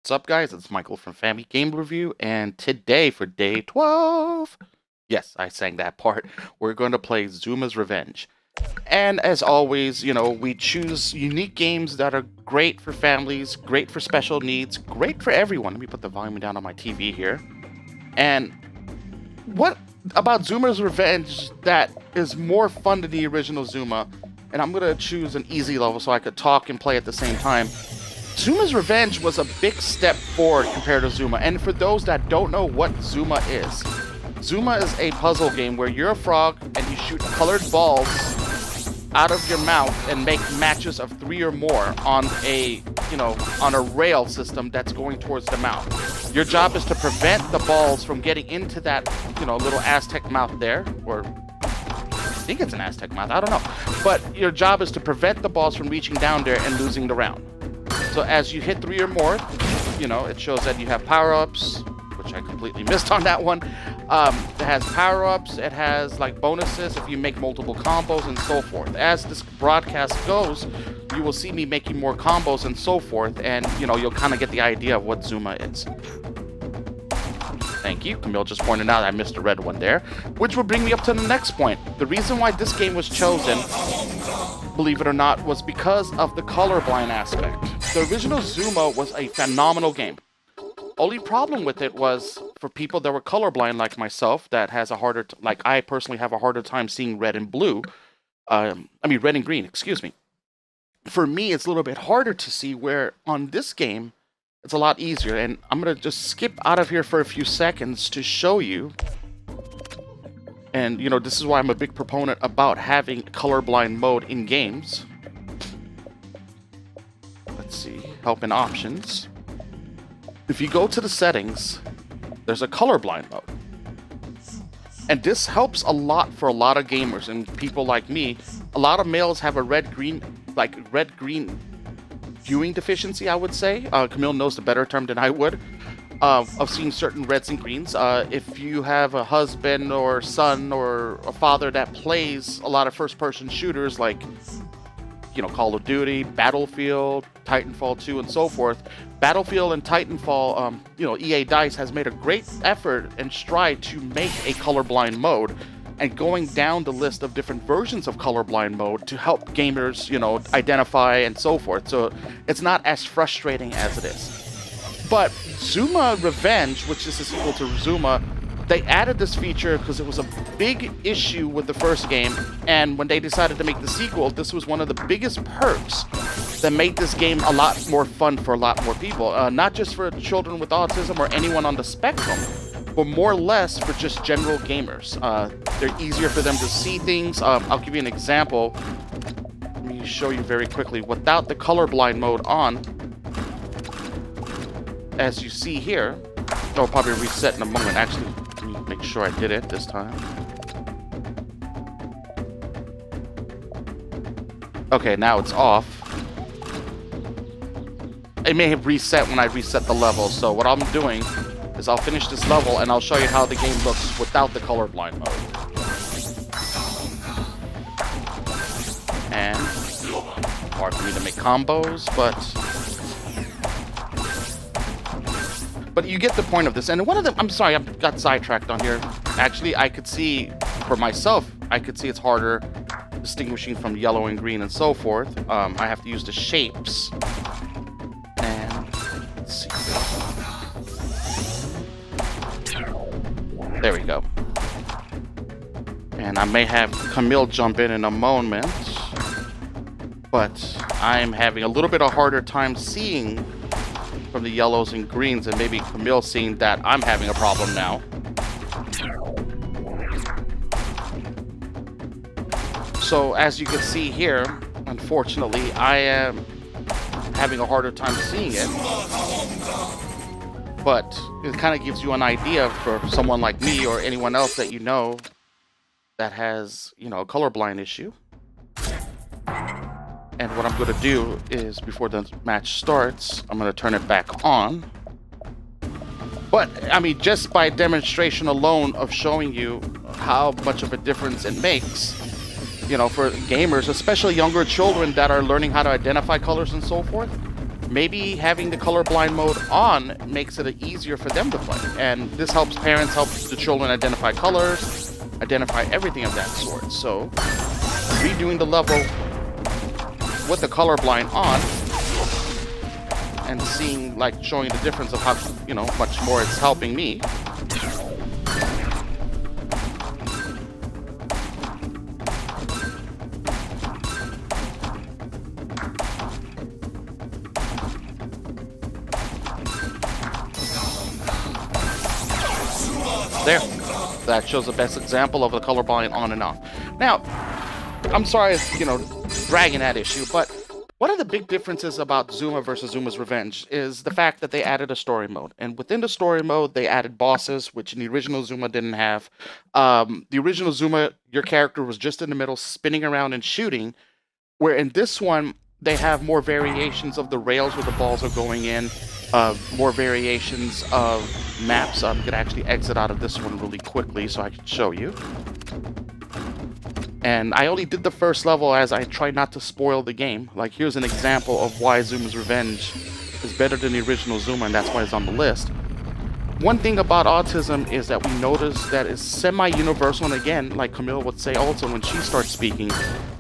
What's up, guys? It's Michael from Family Game Review, and today for day 12, yes, I sang that part, we're going to play Zuma's Revenge. And as always, we choose unique games that are great for families, great for special needs, great for everyone. Let me put the volume down on my TV here. And what about Zuma's Revenge that is more fun than the original Zuma? And I'm going to choose an easy level so I could talk and play at the same time. Zuma's Revenge was a big step forward compared to Zuma, and for those that don't know what Zuma is a puzzle game where you're a frog and you shoot colored balls out of your mouth and make matches of 3 or more on a rail system that's going towards the mouth. Your job is to prevent the balls from getting into that, little Aztec mouth there, or I think it's an Aztec mouth, I don't know. But your job is to prevent the balls from reaching down there and losing the round. So as you hit 3 or more, it shows that you have power-ups, which I completely missed on that one. It has power-ups, it has like bonuses if you make multiple combos and so forth. As this broadcast goes, you will see me making more combos and so forth, and you'll kind of get the idea of what Zuma is. Thank you. Camille just pointed out I missed a red one there, which will bring me up to the next point. The reason why this game was chosen, believe it or not, was because of the colorblind aspect. The original Zuma was a phenomenal game. Only problem with it was for people that were colorblind like myself, that has a harder, like I personally have a harder time seeing red and blue. Red and green, excuse me. For me, it's a little bit harder to see, where on this game, it's a lot easier. And I'm going to just skip out of here for a few seconds to show you. And, this is why I'm a big proponent about having colorblind mode in games. Let's see, help and options. If you go to the settings, there's a colorblind mode. And this helps a lot for a lot of gamers and people like me. A lot of males have a red-green viewing deficiency, I would say. Camille knows the better term than I would. Of seeing certain reds and greens. If you have a husband or son or a father that plays a lot of first-person shooters like, Call of Duty, Battlefield, Titanfall 2, and so forth, Battlefield and Titanfall, EA DICE has made a great effort and stride to make a colorblind mode, and going down the list of different versions of colorblind mode to help gamers, identify and so forth. So it's not as frustrating as it is. But Zuma Revenge, which is a sequel to Zuma, they added this feature because it was a big issue with the first game, and when they decided to make the sequel, this was one of the biggest perks that made this game a lot more fun for a lot more people. Not just for children with autism or anyone on the spectrum, but more or less for just general gamers. They're easier for them to see things. I'll give you an example. Let me show you very quickly. Without the colorblind mode on, as you see here, I'll probably reset in a moment. Actually, let me make sure I did it this time. Okay, now it's off. It may have reset when I reset the level, so what I'm doing is I'll finish this level and I'll show you how the game looks without the colorblind mode. And hard for me to make combos, but you get the point of this. And one of them, I'm sorry, I got sidetracked on here. Actually, I could see, for myself, it's harder distinguishing from yellow and green and so forth. I have to use the shapes. And let's see. There we go. And I may have Camille jump in a moment, but I'm having a little bit of harder time seeing from the yellows and greens, and maybe Camille seeing that I'm having a problem now. So as you can see here, unfortunately, I am having a harder time seeing it. But it kind of gives you an idea for someone like me or anyone else that that has, a colorblind issue. And what I'm going to do is, before the match starts, I'm going to turn it back on. But, just by demonstration alone of showing you how much of a difference it makes, for gamers, especially younger children that are learning how to identify colors and so forth, maybe having the colorblind mode on makes it easier for them to play. And this helps parents help the children identify colors, identify everything of that sort. So redoing the level with the colorblind on and seeing, like, showing the difference of how, you know, much more it's helping me. There, that shows the best example of the colorblind on and off. Now, I'm sorry, you know, dragging that issue, but one of the big differences about Zuma versus Zuma's Revenge is the fact that they added a story mode. And within the story mode, they added bosses, which in the original Zuma didn't have. The original Zuma, your character was just in the middle, spinning around and shooting, where in this one, they have more variations of the rails where the balls are going in, more variations of maps. I'm going to actually exit out of this one really quickly so I can show you. And I only did the first level as I tried not to spoil the game. Like, here's an example of why Zuma's Revenge is better than the original Zuma, and that's why it's on the list. One thing about autism is that we notice that it's semi-universal, and again, like Camille would say also when she starts speaking,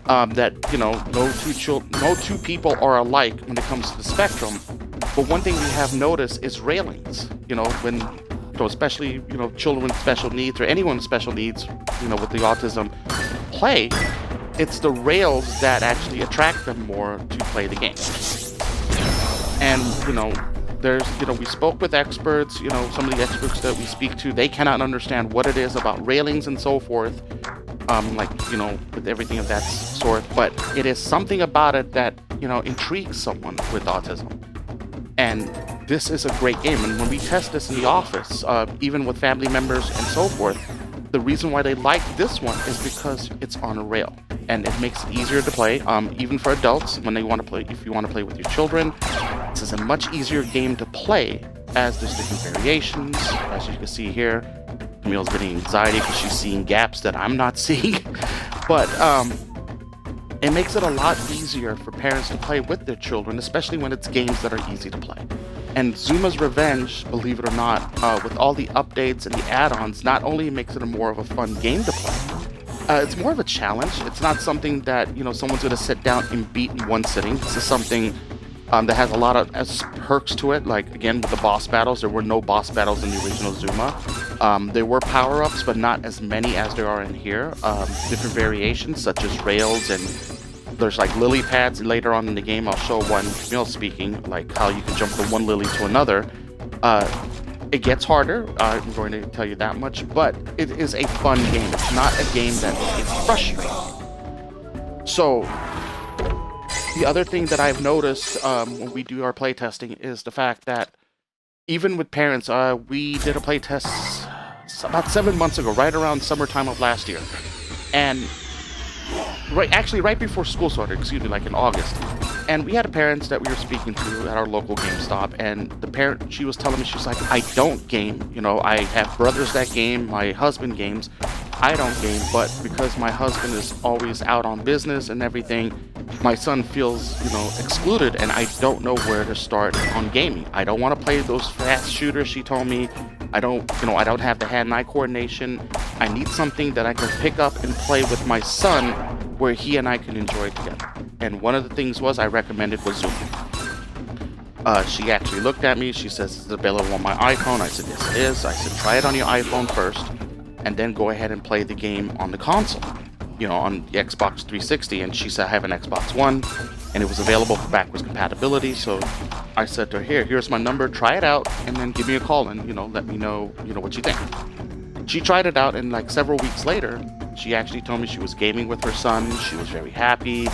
that, you know, no two people are alike when it comes to the spectrum. But one thing we have noticed is railings. You know, when, so especially, you know, children with special needs or anyone with special needs, you know, with the autism play, it's the rails that actually attract them more to play the game. And, you know, there's, you know, we spoke with experts, you know, some of the experts that we speak to, they cannot understand what it is about railings and so forth, like, you know, with everything of that sort, but it is something about it that, you know, intrigues someone with autism. And this is a great game. And when we test this in the office, even with family members and so forth, the reason why they like this one is because it's on a rail. And it makes it easier to play, even for adults, when they want to play, if you want to play with your children. This is a much easier game to play, as there's different variations. As you can see here, Camille's getting anxiety because she's seeing gaps that I'm not seeing. But it makes it a lot easier for parents to play with their children, especially when it's games that are easy to play. And Zuma's Revenge, believe it or not, with all the updates and the add-ons, not only makes it a more of a fun game to play, it's more of a challenge. It's not something that, you know, someone's going to sit down and beat in one sitting. This is something that has a lot of perks to it. Like, again, with the boss battles, there were no boss battles in the original Zuma. There were power-ups, but not as many as there are in here. Different variations, such as rails, and there's like lily pads. Later on in the game, I'll show one, Camille speaking, like how you can jump from one lily to another. It gets harder, I'm going to tell you that much, but it is a fun game. It's not a game that is frustrating. So, the other thing that I've noticed when we do our playtesting is the fact that even with parents, we did a playtest about 7 months ago, right around summertime of last year. And right before school started, like in August. And we had parents that we were speaking to at our local GameStop, and the parent, she was telling me, she's like, I don't game, you know, I have brothers that game, my husband games, I don't game, but because my husband is always out on business and everything, my son feels, you know, excluded, and I don't know where to start on gaming. I don't want to play those fast shooters, she told me. I don't have the hand-eye coordination. I need something that I can pick up and play with my son where he and I can enjoy it together. And one of the things I recommended was Zuma. She actually looked at me. She says, is it available on my iPhone? I said, yes, it is. I said, try it on your iPhone first, and then go ahead and play the game on the console, you know, on the Xbox 360. And she said, I have an Xbox One, and it was available for backwards compatibility. So I said to her, here's my number, try it out, and then give me a call and, you know, let me know, you know, what you think. She tried it out, and like several weeks later, she actually told me she was gaming with her son. She was very happy.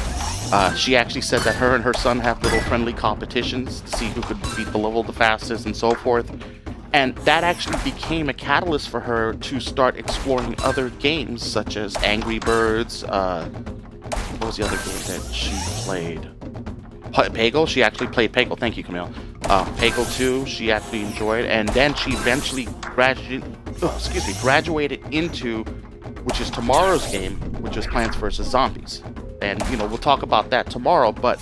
She actually said that her and her son have little friendly competitions to see who could beat the level the fastest and so forth. And that actually became a catalyst for her to start exploring other games, such as Angry Birds. What was the other game that she played? Peggle. She actually played Peggle. Thank you, Camille. Peggle 2, she actually enjoyed. And then she eventually graduated into, which is tomorrow's game, which is Plants vs. Zombies. And, you know, we'll talk about that tomorrow, but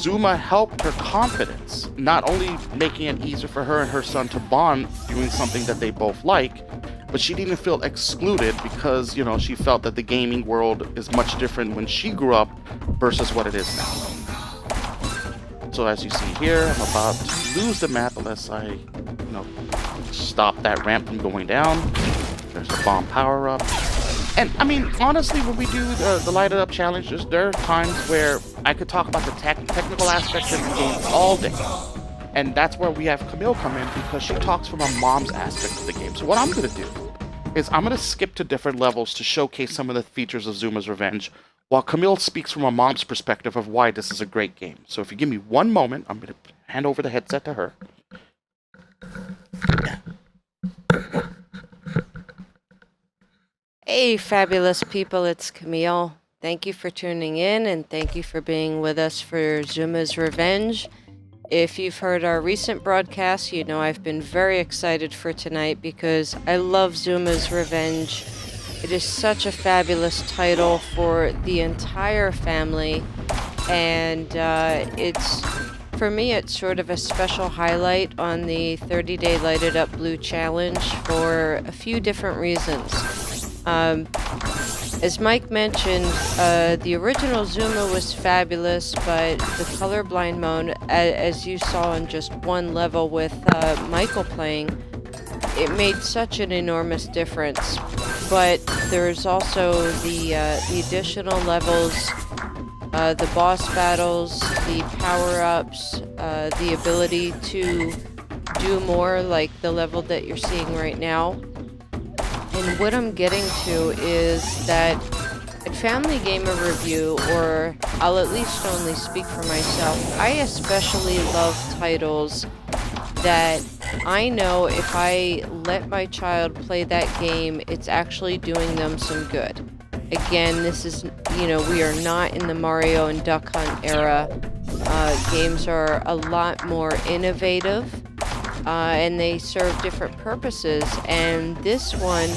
Zuma helped her confidence, not only making it easier for her and her son to bond doing something that they both like, but she didn't feel excluded because, you know, she felt that the gaming world is much different when she grew up versus what it is now. So as you see here, I'm about to lose the map unless I, you know, stop that ramp from going down. There's a bomb power-up. And, I mean, honestly, when we do the lighted up challenges, there are times where I could talk about the technical aspects of the game all day. And that's where we have Camille come in, because she talks from a mom's aspect of the game. So what I'm going to do is I'm going to skip to different levels to showcase some of the features of Zuma's Revenge, while Camille speaks from a mom's perspective of why this is a great game. So if you give me one moment, I'm going to hand over the headset to her. Hey, fabulous people, it's Camille. Thank you for tuning in, and thank you for being with us for Zuma's Revenge. If you've heard our recent broadcast, you know I've been very excited for tonight because I love Zuma's Revenge. It is such a fabulous title for the entire family, and for me, it's sort of a special highlight on the 30-day Lighted Up Blue Challenge for a few different reasons. As Mike mentioned, the original Zuma was fabulous, but the colorblind mode, as you saw in just one level with Michael playing, it made such an enormous difference. But there's also the additional levels, the boss battles, the power-ups, the ability to do more, like the level that you're seeing right now. And what I'm getting to is that at Family Gamer Review, or I'll at least only speak for myself, I especially love titles that I know if I let my child play that game, it's actually doing them some good. Again, this is, you know, we are not in the Mario and Duck Hunt era. Games are a lot more innovative. And they serve different purposes, and this one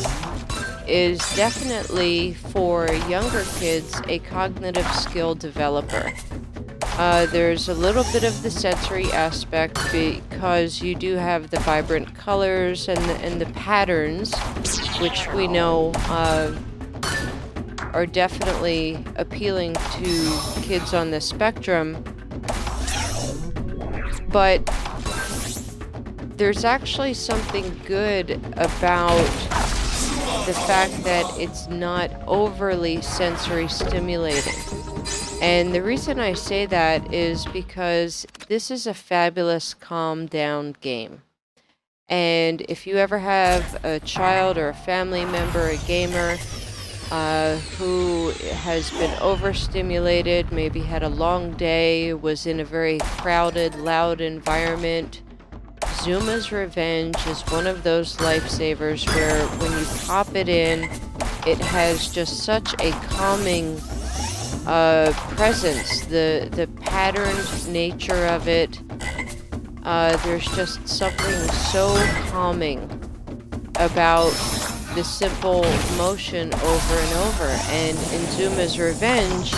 is definitely for younger kids, a cognitive skill developer. There's a little bit of the sensory aspect because you do have the vibrant colors and the patterns, which we know are definitely appealing to kids on the spectrum, but there's actually something good about the fact that it's not overly sensory stimulating. And the reason I say that is because this is a fabulous calm down game. And if you ever have a child or a family member, a gamer, who has been overstimulated, maybe had a long day, was in a very crowded, loud environment, Zuma's Revenge is one of those lifesavers where when you pop it in, it has just such a calming presence. The patterned nature of it, there's just something so calming about the simple motion over and over. And in Zuma's Revenge,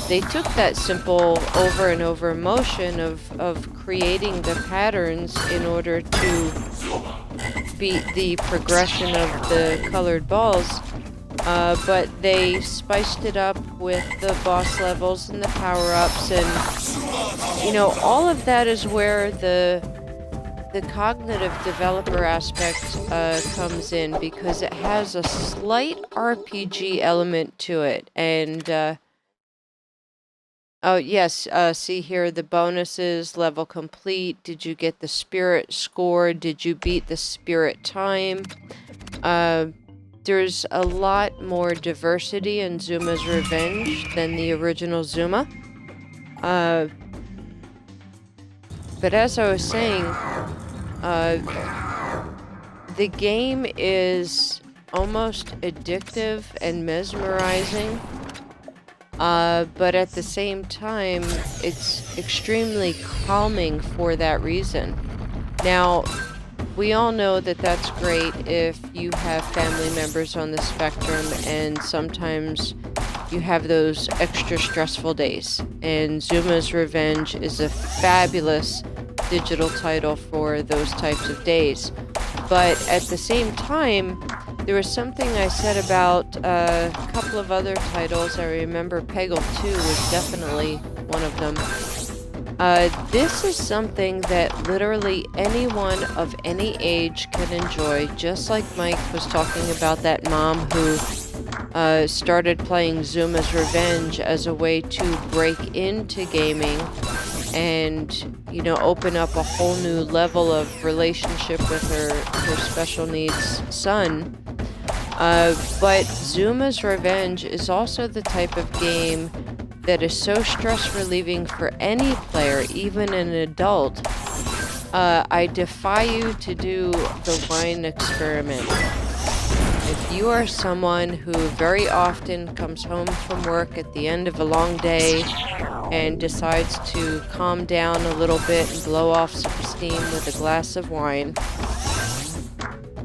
they took that simple over and over motion of creating the patterns in order to beat the progression of the colored balls, but they spiced it up with the boss levels and the power-ups, and you know, all of that is where the cognitive developer aspect comes in, because it has a slight RPG element to it. And oh yes, see here the bonuses: level complete, did you get the spirit score, did you beat the spirit time. There's a lot more diversity in Zuma's Revenge than the original Zuma. But as I was saying, the game is almost addictive and mesmerizing, but at the same time, it's extremely calming for that reason. Now, we all know that that's great if you have family members on the spectrum, and sometimes you have those extra stressful days. And Zuma's Revenge is a fabulous digital title for those types of days. But at the same time, there was something I said about a couple of other titles. I remember Peggle 2 was definitely one of them. This is something that literally anyone of any age can enjoy, just like Mike was talking about that mom who started playing Zuma's Revenge as a way to break into gaming and, you know, open up a whole new level of relationship with her special needs son. But Zuma's Revenge is also the type of game that is so stress relieving for any player, even an adult. I defy you to do the wine experiment. If you are someone who very often comes home from work at the end of a long day and decides to calm down a little bit and blow off some steam with a glass of wine,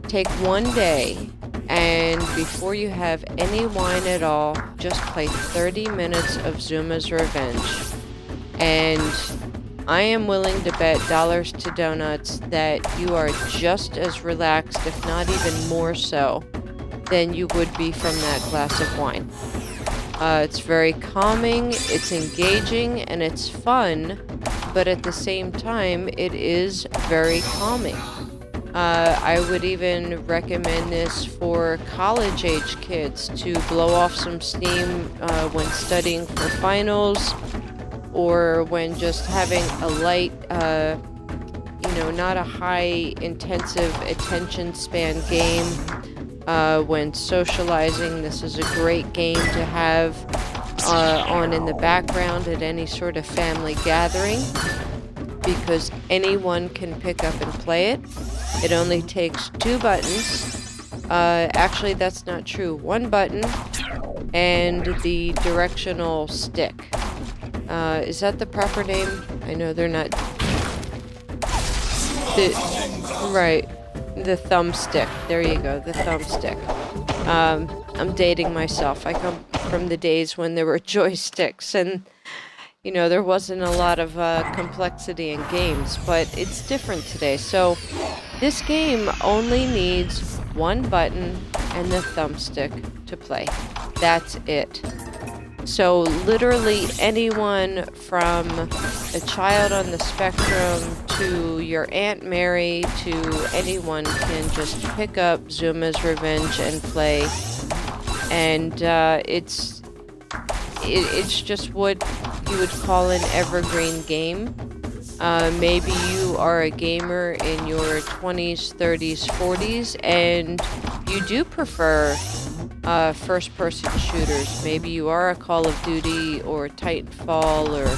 take one day, and before you have any wine at all, just play 30 minutes of Zuma's Revenge. And I am willing to bet dollars to donuts that you are just as relaxed, if not even more so, than you would be from that glass of wine. It's very calming, it's engaging, and it's fun, but at the same time, it is very calming. I would even recommend this for college-age kids to blow off some steam when studying for finals, or when just having a light, not a high-intensive attention span game. When socializing, this is a great game to have on in the background at any sort of family gathering, because anyone can pick up and play it. It only takes 2 buttons. Actually, that's not true. 1 button and the directional stick. Is that the proper name? I know they're not. Right. The thumbstick. There you go. The thumbstick. I'm dating myself. I come from the days when there were joysticks and, you know, there wasn't a lot of complexity in games, but it's different today. So this game only needs 1 button and the thumbstick to play. That's it. So literally anyone from a child on the spectrum to your Aunt Mary to anyone can just pick up Zuma's Revenge and play. And it's just what you would call an evergreen game. Maybe you are a gamer in your 20s, 30s, 40s, and you do prefer first-person shooters. Maybe you are a Call of Duty or Titanfall or,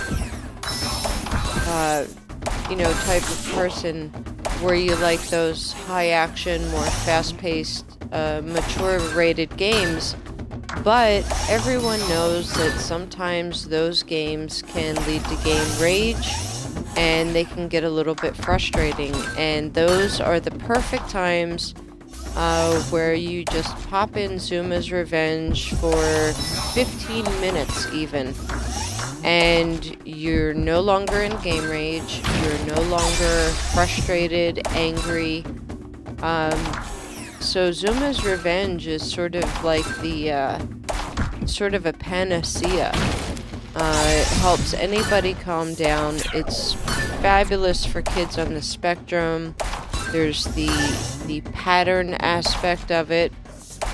type of person where you like those high-action, more fast-paced, mature-rated games. But everyone knows that sometimes those games can lead to game rage, and they can get a little bit frustrating. And those are the perfect times where you just pop in Zuma's Revenge for 15 minutes even, and you're no longer in game rage, you're no longer frustrated, angry. So Zuma's Revenge is sort of like the, sort of a panacea. It helps anybody calm down. It's fabulous for kids on the spectrum. There's the pattern aspect of it,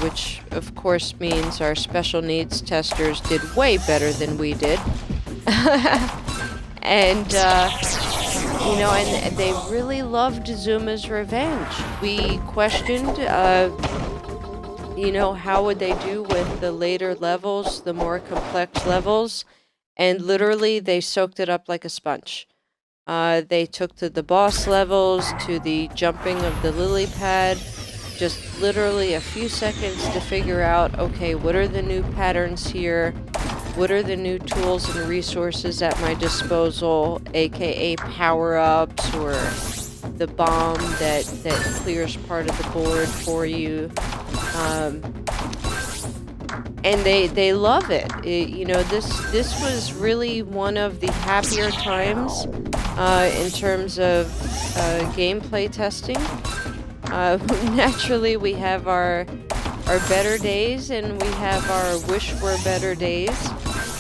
which of course means our special needs testers did way better than we did. And, and they really loved Zuma's Revenge. We questioned, how would they do with the later levels, the more complex levels, and literally they soaked it up like a sponge. They took to the boss levels, to the jumping of the Lilypad, just literally a few seconds to figure out, okay, what are the new patterns here? What are the new tools and resources at my disposal, aka power-ups or the bomb that clears part of the board for you? and they love it. You know, this was really one of the happier times in terms of gameplay testing. Naturally, we have our better days and we have our wish were better days,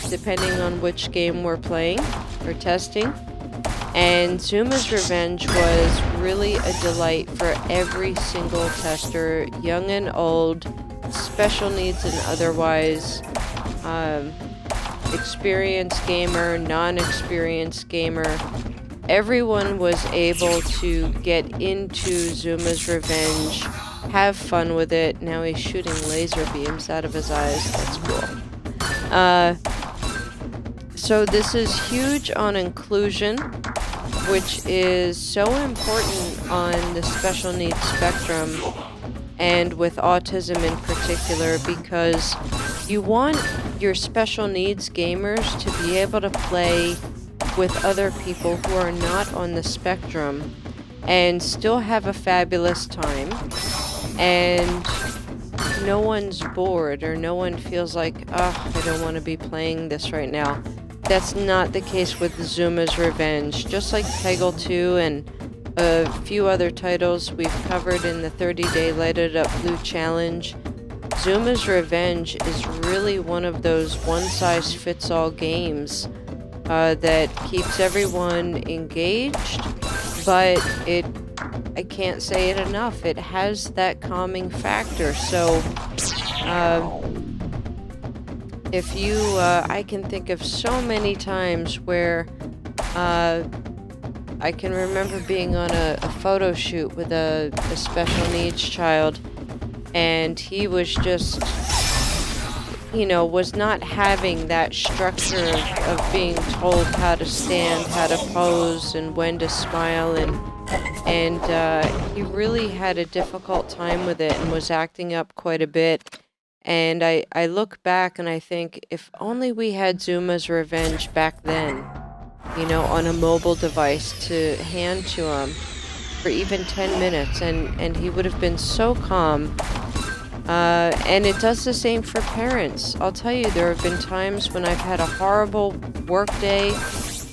depending on which game we're playing or testing. And Zuma's Revenge was really a delight for every single tester, young and old, special needs and otherwise, experienced gamer, non-experienced gamer. Everyone was able to get into Zuma's Revenge, have fun with it. Now he's shooting laser beams out of his eyes. That's cool. So this is huge on inclusion, which is so important on the special needs spectrum and with autism in particular, because you want your special needs gamers to be able to play with other people who are not on the spectrum and still have a fabulous time, and no one's bored or no one feels like, oh, I don't want to be playing this right now. That's not the case with Zuma's Revenge. Just like Peggle 2 and a few other titles we've covered in the 30-day Light It Up Blue Challenge, Zuma's Revenge is really one of those one-size-fits-all games that keeps everyone engaged, but I can't say it enough, it has that calming factor. So if you, I can think of so many times where I can remember being on a photo shoot with a special needs child, and he was just, you know, was not having that structure of being told how to stand, how to pose, and when to smile, and he really had a difficult time with it and was acting up quite a bit. And I look back and I think, if only we had Zuma's Revenge back then, you know, on a mobile device to hand to him for even 10 minutes, and he would have been so calm. And it does the same for parents. I'll tell you, there have been times when I've had a horrible work day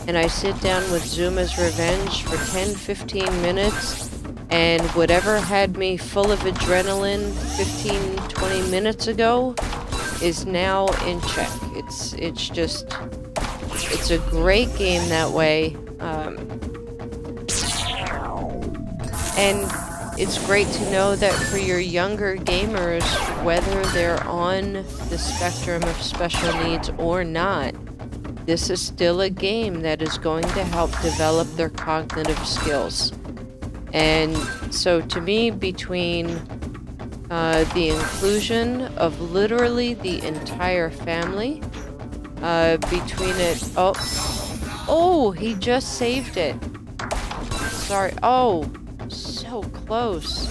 and I sit down with Zuma's Revenge for 10-15 minutes, and whatever had me full of adrenaline 15-20 minutes ago is now in check. It's a great game that way. And it's great to know that for your younger gamers, whether they're on the spectrum of special needs or not, this is still a game that is going to help develop their cognitive skills. And so to me, between the inclusion of literally the entire family, between it, oh, he just saved it. Sorry, oh, so close.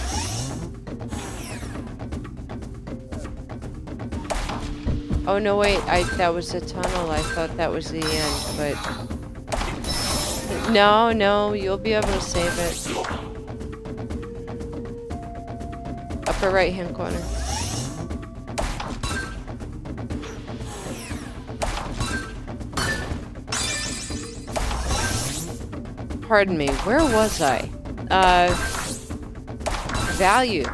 Oh no, wait, that was the tunnel. I thought that was the end, but no, you'll be able to save it. Upper right hand corner. Pardon me, where was I? Value.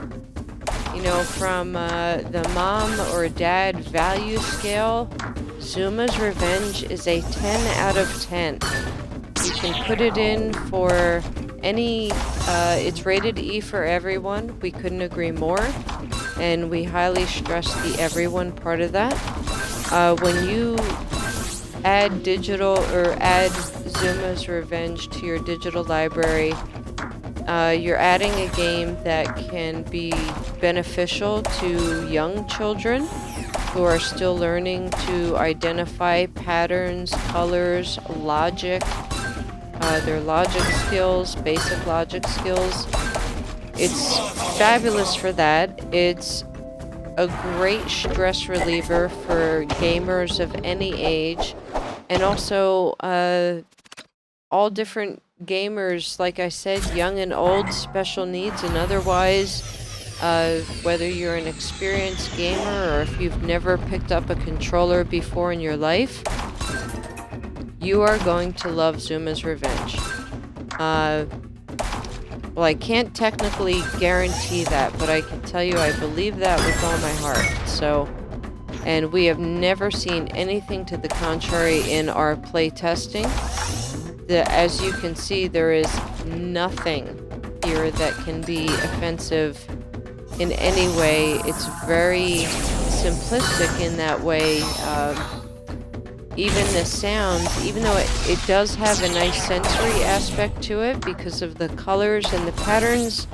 You know, from the mom or dad value scale, Zuma's Revenge is a 10 out of 10. You can put it in for any, it's rated E for everyone. We couldn't agree more, and we highly stress the everyone part of that. When you add digital or add Zuma's Revenge to your digital library, you're adding a game that can be beneficial to young children who are still learning to identify patterns, colors, logic, their logic skills, basic logic skills. It's fabulous for that. It's a great stress reliever for gamers of any age, and also all different gamers, like I said, young and old, special needs and otherwise. Whether you're an experienced gamer or if you've never picked up a controller before in your life, you are going to love Zuma's Revenge. Well, I can't technically guarantee that, but I can tell you I believe that with all my heart. So, and we have never seen anything to the contrary in our play testing. As you can see, there is nothing here that can be offensive in any way. It's very simplistic in that way. Even the sounds, even though it does have a nice sensory aspect to it because of the colors and the patterns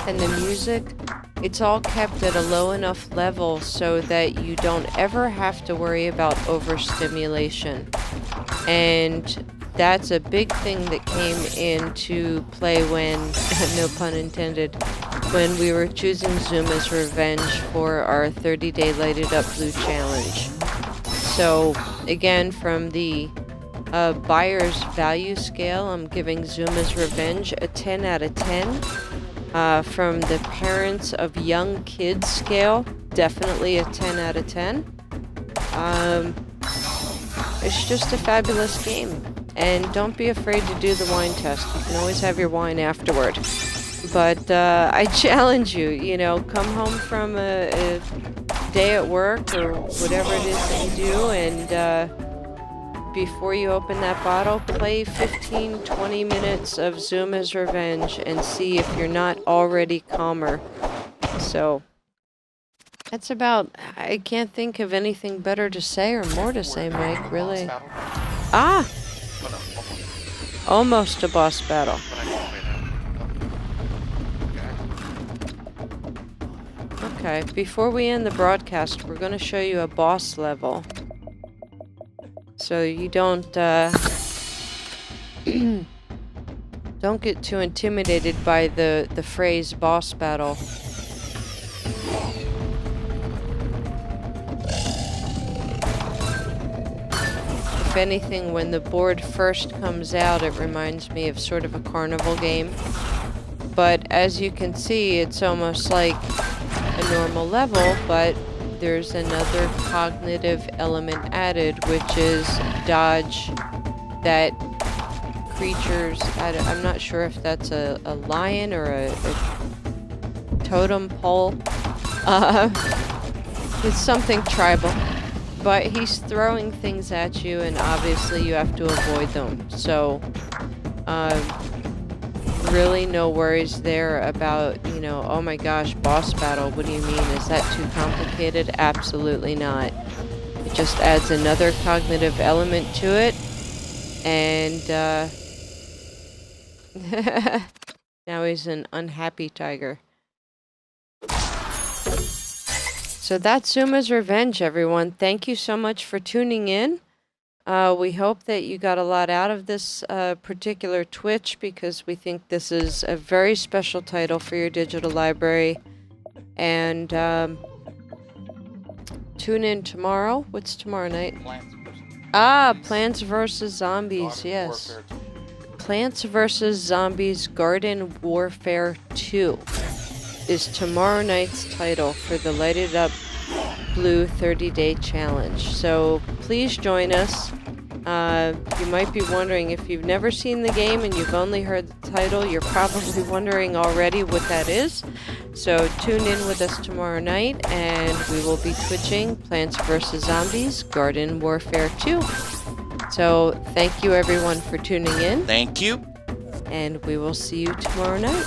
and the music, it's all kept at a low enough level so that you don't ever have to worry about overstimulation. And that's a big thing that came into play when, no pun intended, when we were choosing Zuma's Revenge for our 30-day Lighted Up Blue challenge. So, again, from the buyer's value scale, I'm giving Zuma's Revenge a 10 out of 10. From the parents of young kids scale, definitely a 10 out of 10. It's just a fabulous game. And don't be afraid to do the wine test. You can always have your wine afterward. But I challenge you, come home from a day at work or whatever it is that you do, and before you open that bottle, play 15-20 minutes of Zuma's Revenge and see if you're not already calmer. So that's about, I can't think of anything better to say or more to say, Mike, really. Ah! Almost a boss battle. Okay, before we end the broadcast, we're going to show you a boss level. So you don't don't get too intimidated by the phrase boss battle. If anything, when the board first comes out, it reminds me of sort of a carnival game. But as you can see, it's almost like a normal level, but there's another cognitive element added, which is dodge that creatures, I'm not sure if that's a lion or a totem pole. It's something tribal, but he's throwing things at you and obviously you have to avoid them. So really no worries there about, oh my gosh, boss battle, what do you mean? Is that too complicated? Absolutely not. It just adds another cognitive element to it. And now he's an unhappy tiger. So that's Zuma's Revenge, everyone. Thank you so much for tuning in. We hope that you got a lot out of this particular Twitch, because we think this is a very special title for your digital library. And tune in tomorrow. What's tomorrow night? Plants vs. Zombies, yes. Plants vs. Zombies Garden Warfare 2 is tomorrow night's title for the Lighted Up Blue 30-day challenge. So please join us. You might be wondering, if you've never seen the game and you've only heard the title, you're probably wondering already what that is. So tune in with us tomorrow night, and we will be twitching Plants vs. Zombies Garden Warfare 2. So thank you everyone for tuning in. Thank you. And we will see you tomorrow night.